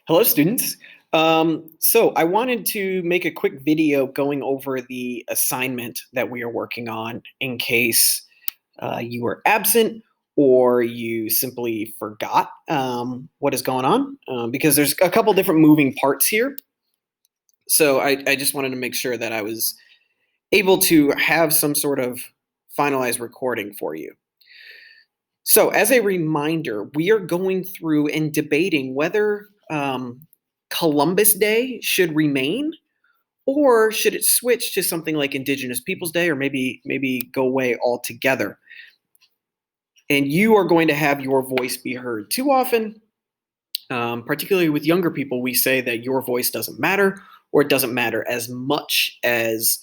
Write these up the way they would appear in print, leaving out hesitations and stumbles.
Hello, students. So I wanted to make a quick video going over the assignment that we are working on in case you were absent or you simply forgot what is going on, because there's a couple different moving parts here. So I just wanted to make sure that I was able to have some sort of finalized recording for you. So, as a reminder, we are going through and debating whether Columbus Day should remain or should it switch to something like Indigenous Peoples Day, or maybe go away altogether. And you are going to have your voice be heard. Too often, particularly with younger people, we say that your voice doesn't matter, or it doesn't matter as much as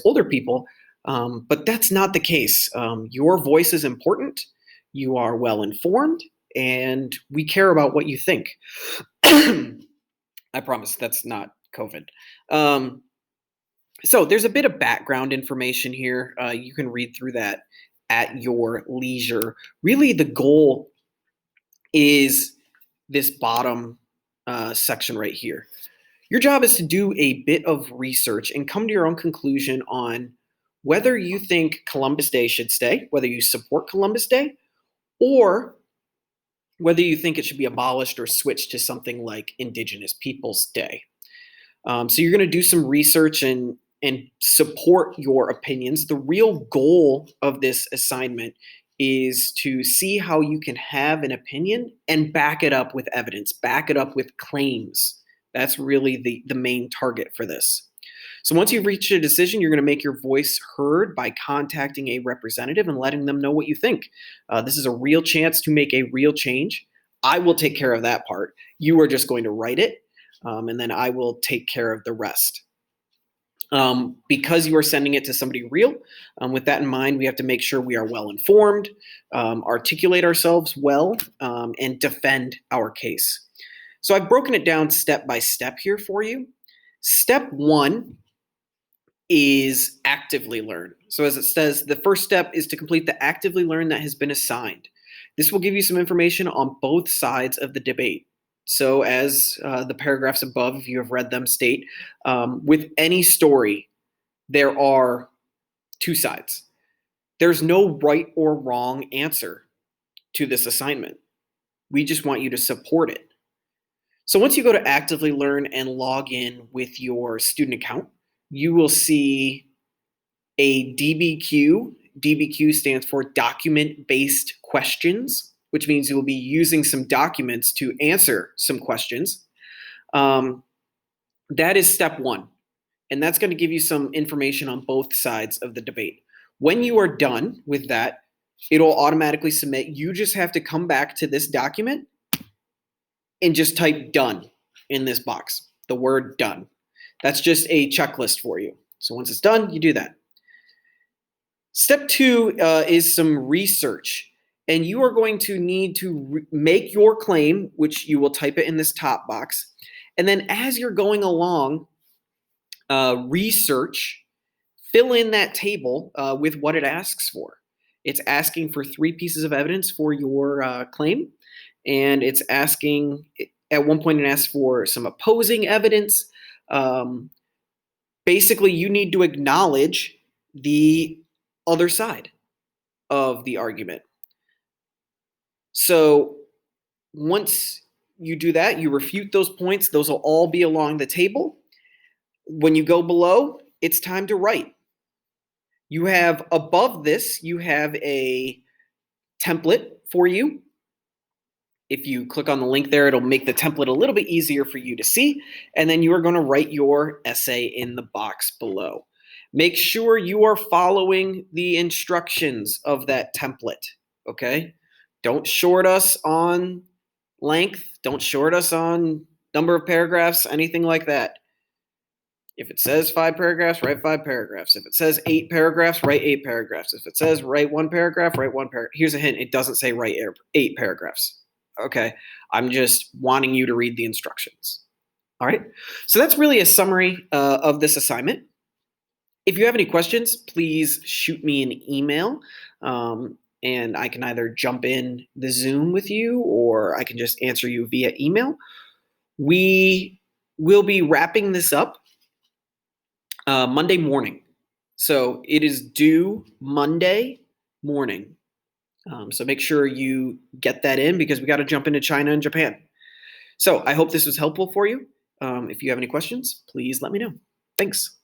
older people. But that's not the case. Your voice is important. You are well informed, and we care about what you think. I promise that's not COVID. Um, so there's a bit of background information here. You can read through that at your leisure. Really, the goal is this bottom section right here. Your job is to do a bit of research and come to your own conclusion on whether you think Columbus Day should stay, whether you support Columbus Day, or whether you think it should be abolished or switched to something like Indigenous Peoples Day. So you're going to do some research and support your opinions. The real goal of this assignment is to see how you can have an opinion and back it up with evidence, back it up with claims. That's really the main target for this. So once you've reached a decision, you're going to make your voice heard by contacting a representative and letting them know what you think. This is a real chance to make a real change. I will take care of that part. You are just going to write it, and then I will take care of the rest. Because you are sending it to somebody real, with that in mind, we have to make sure we are well informed, articulate ourselves well, and defend our case. So I've broken it down step by step here for you. Step one is actively learn. So as it says, the first step is to complete the actively learn that has been assigned. This will give you some information on both sides of the debate. So as the paragraphs above, if you have read them, state, with any story, there are two sides. There's no right or wrong answer to this assignment. We just want you to support it. So once you go to actively learn and log in with your student account, you will see a DBQ. DBQ stands for document-based questions, which means you will be using some documents to answer some questions. That is step one, and that's going to give you some information on both sides of the debate. When you are done with that, it'll automatically submit. You just have to come back to this document and just type done in this box, the word done. That's just a checklist for you. So once it's done, you do that. Step two is some research. And you are going to need to make your claim, which you will type it in this top box. And then as you're going along, research, fill in that table with what it asks for. It's asking for 3 pieces of evidence for your claim. And it's asking, at one point it asks for some opposing evidence. Basically, you need to acknowledge the other side of the argument. So once you do that, you refute those points. Those will all be along the table. When you go below, it's time to write. You have above this, you have a template for you. If you click on the link there, it'll make the template a little bit easier for you to see. And then you are going to write your essay in the box below. Make sure you are following the instructions of that template, okay? Don't short us on length. Don't short us on number of paragraphs, anything like that. If it says 5 paragraphs, write 5 paragraphs. If it says 8 paragraphs, write 8 paragraphs. If it says write 1 paragraph, write 1 paragraph. Here's a hint. It doesn't say write 8 paragraphs. Okay, I'm just wanting you to read the instructions. All right, so that's really a summary of this assignment. If you have any questions, please shoot me an email, and I can either jump in the Zoom with you, or I can just answer you via email. We will be wrapping this up Monday morning. So it is due Monday morning. So make sure you get that in because we got to jump into China and Japan. So I hope this was helpful for you. If you have any questions, please let me know. Thanks.